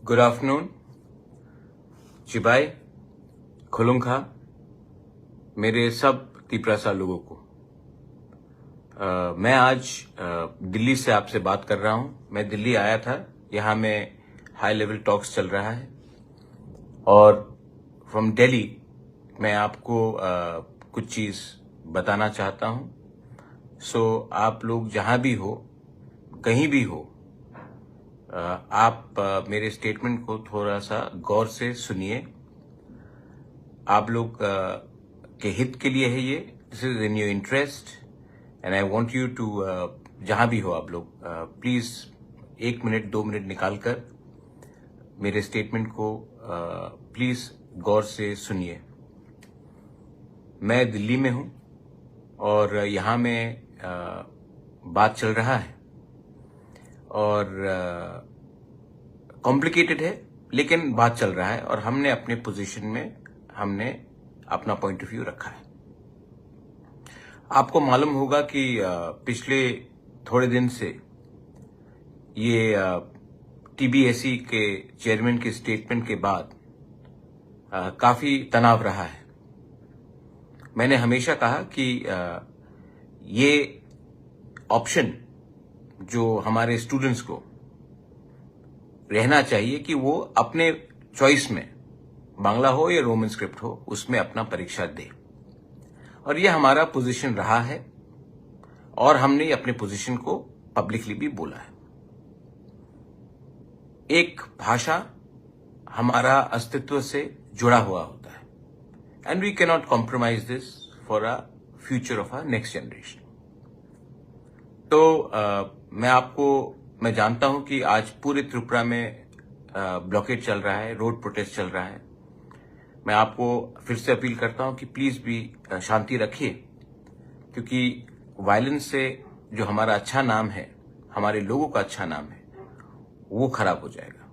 Good afternoon चिबाई खुलुंखा मेरे सब तिपरासा लोगों को। मैं आज दिल्ली से आपसे बात कर रहा हूं। मैं दिल्ली आया था, यहां में हाई लेवल टॉक्स चल रहा है और फ्रॉम दिल्ली मैं आपको कुछ चीज बताना चाहता हूं। सो आप लोग जहां भी हो, कहीं भी हो, आप मेरे स्टेटमेंट को थोड़ा सा गौर से सुनिए। आप लोग के हित के लिए है ये। This is in your interest and I want you to, जहां भी हो आप लोग, प्लीज 1 मिनट 2 मिनट निकालकर मेरे स्टेटमेंट को प्लीज गौर से सुनिए। मैं दिल्ली में हूं और यहां में बात चल रहा है और कॉम्प्लिकेटेड है, लेकिन बात चल रहा है और हमने अपने पोजीशन में हमने अपना पॉइंट ऑफ व्यू रखा है। आपको मालूम होगा कि पिछले थोड़े दिन से ये टीबीएससी के चेयरमैन के स्टेटमेंट के बाद काफी तनाव रहा है। मैंने हमेशा कहा कि ये ऑप्शन जो हमारे स्टूडेंट्स को रहना चाहिए कि वो अपने चॉइस में, बांग्ला हो या रोमन स्क्रिप्ट हो, उसमें अपना परीक्षा दे। और ये हमारा पोजीशन रहा है और हमने अपने पोजीशन को पब्लिकली भी बोला है। एक भाषा हमारा अस्तित्व से जुड़ा हुआ होता है and we can not compromise this for a future of a next generation. तो मैं जानता हूं कि आज पूरे त्रिपुरा में ब्लॉकेड चल रहा है, रोड प्रोटेस्ट चल रहा है। मैं आपको फिर से अपील करता हूं कि प्लीज भी शांति रखिए, क्योंकि वायलेंस से जो हमारा अच्छा नाम है, हमारे लोगों का अच्छा नाम है, वो खराब हो जाएगा।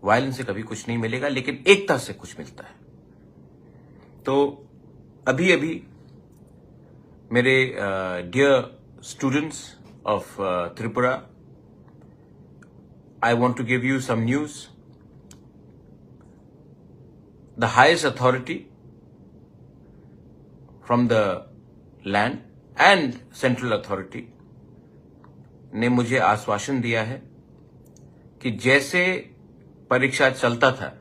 वायलेंस से कभी कुछ नहीं मिलेगा, लेकिन एकता से कुछ मिलता है। तो अभी अभी मेरे dear students of Tripura, I want to give you some news. The highest authority from the land and central authority ने मुझे आश्वासन दिया है कि जैसे परीक्षा चलता था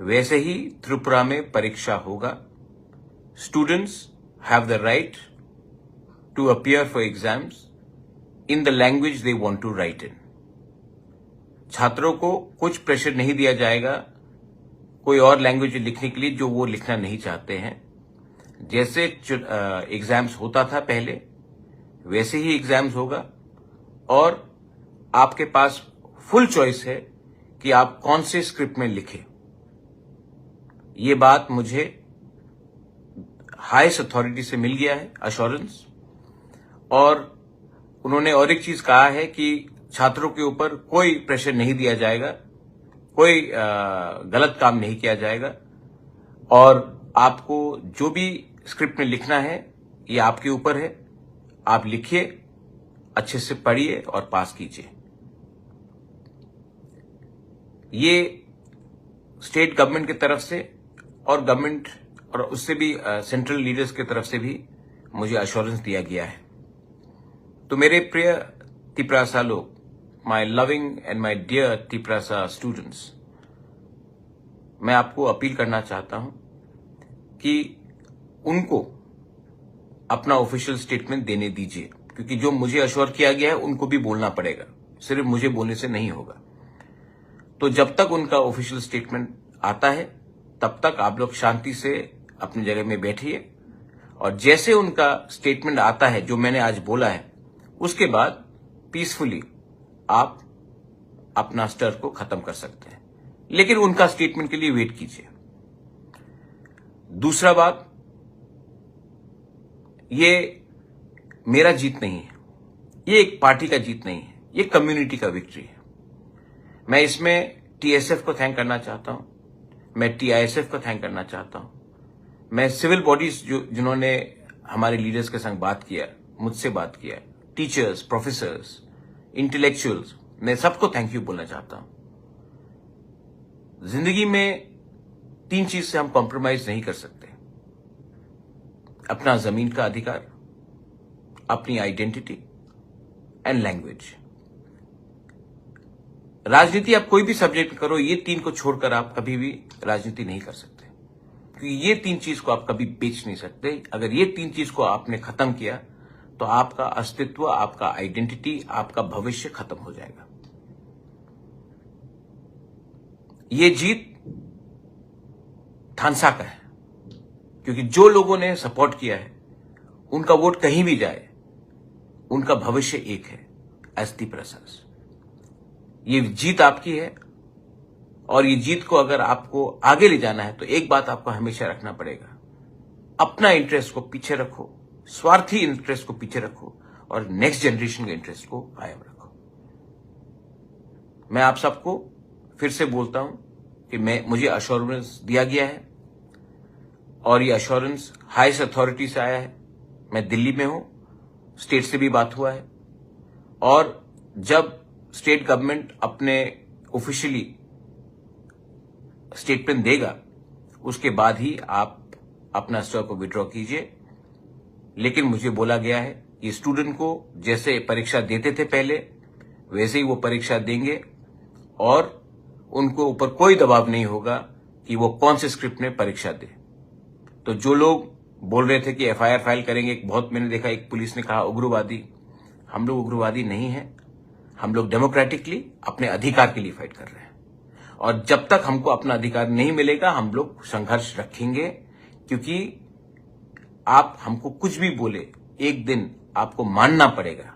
वैसे ही त्रिपुरा में परीक्षा होगा। Students have the right to appear for exams in the language they want to write in. छात्रों को कुछ प्रेशर नहीं दिया जाएगा कोई और लैंग्वेज लिखने के लिए जो वो लिखना नहीं चाहते हैं। जैसे एग्जाम्स होता था पहले, वैसे ही एग्जाम्स होगा और आपके पास फुल चॉइस है कि आप कौन से स्क्रिप्ट में लिखें। ये बात मुझे हाईएस्ट अथॉरिटी से मिल गया है, अश्योरेंस। और उन्होंने और एक चीज कहा है कि छात्रों के ऊपर कोई प्रेशर नहीं दिया जाएगा, कोई गलत काम नहीं किया जाएगा और आपको जो भी स्क्रिप्ट में लिखना है ये आपके ऊपर है। आप लिखिए, अच्छे से पढ़िए और पास कीजिए। ये स्टेट गवर्नमेंट की तरफ से और गवर्नमेंट और उससे भी सेंट्रल लीडर्स की तरफ से भी मुझे अश्योरेंस दिया गया है। तो मेरे प्रिय तिपरासा लोग, my loving and my dear Tiprasa students, मैं आपको अपील करना चाहता हूं कि उनको अपना ऑफिशियल स्टेटमेंट देने दीजिए, क्योंकि जो मुझे अश्योर किया गया है उनको भी बोलना पड़ेगा, सिर्फ मुझे बोलने से नहीं होगा। तो जब तक उनका ऑफिशियल स्टेटमेंट आता है तब तक आप लोग शांति से अपनी जगह में बैठिए और जैसे उनका स्टेटमेंट आता है जो मैंने आज बोला है, उसके बाद पीसफुली आप अपना स्टर को खत्म कर सकते हैं, लेकिन उनका स्टेटमेंट के लिए वेट कीजिए। दूसरा बात, ये मेरा जीत नहीं है, ये एक पार्टी का जीत नहीं है, ये कम्युनिटी का विक्ट्री है। मैं इसमें टीएसएफ को थैंक करना चाहता हूं, मैं टीआईएसएफ को थैंक करना चाहता हूं, मैं सिविल बॉडीज जिन्होंने हमारे लीडर्स के संग बात किया, मुझसे बात किया, टीचर्स, प्रोफेसर्स, इंटेलेक्चुअल्स, मैं सबको थैंक यू बोलना चाहता हूं। जिंदगी में 3 चीज से हम कॉम्प्रोमाइज नहीं कर सकते। अपना जमीन का अधिकार, अपनी आइडेंटिटी एंड लैंग्वेज। राजनीति आप कोई भी सब्जेक्ट करो, ये 3 को छोड़कर आप कभी भी राजनीति नहीं कर सकते, क्योंकि ये 3 चीज को आप कभी बेच नहीं सकते। अगर ये 3 चीज को आपने खत्म किया तो आपका अस्तित्व, आपका आइडेंटिटी, आपका भविष्य खत्म हो जाएगा। ये जीत थानसा का है, क्योंकि जो लोगों ने सपोर्ट किया है उनका वोट कहीं भी जाए, उनका भविष्य एक है, एसटी प्रसाद। ये जीत आपकी है, और ये जीत को अगर आपको आगे ले जाना है तो एक बात आपको हमेशा रखना पड़ेगा, अपना इंटरेस्ट को पीछे रखो, स्वार्थी इंटरेस्ट को पीछे रखो, और नेक्स्ट जनरेशन के इंटरेस्ट को कायम रखो। मैं आप सबको फिर से बोलता हूं कि मुझे अश्योरेंस दिया गया है, और ये अश्योरेंस हाईएस्ट अथॉरिटी से आया है। मैं दिल्ली में हूं, स्टेट से भी बात हुआ है, और जब स्टेट गवर्नमेंट अपने ऑफिशियली स्टेटमेंट देगा उसके बाद ही आप अपना स्टॉक को विड्रॉ कीजिए। लेकिन मुझे बोला गया है कि स्टूडेंट को जैसे परीक्षा देते थे पहले, वैसे ही वो परीक्षा देंगे, और उनको ऊपर कोई दबाव नहीं होगा कि वो कौन से स्क्रिप्ट में परीक्षा दे। तो जो लोग बोल रहे थे कि एफआईआर फाइल करेंगे, बहुत मैंने देखा एक पुलिस ने कहा उग्रवादी, हम लोग उग्रवादी नहीं हैं। हम लोग डेमोक्रेटिकली अपने अधिकार के लिए फाइट कर रहे हैं, और जब तक हमको अपना अधिकार नहीं मिलेगा हम लोग संघर्ष रखेंगे। क्योंकि आप हमको कुछ भी बोले, एक दिन आपको मानना पड़ेगा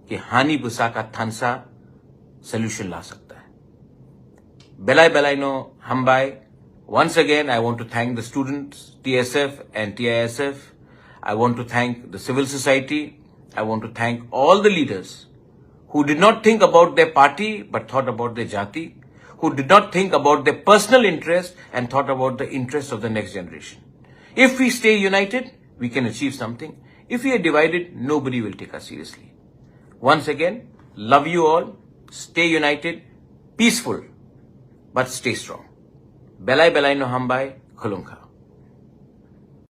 कि हानि बुसा का थानसा सोल्यूशन ला सकता है। बेलाई बेलाइनो हमबाई। Once again, I want to thank the students, TSF and TISF. I want to thank the civil society. I want to thank all the leaders who did not think about their party but thought about their jati, who did not think about their personal interest and thought about the interests of the next generation. If we stay united, we can achieve something. If we are divided, nobody will take us seriously. Once again, love you all. Stay united, peaceful, but stay strong. Belai belai no hambai, khulunka.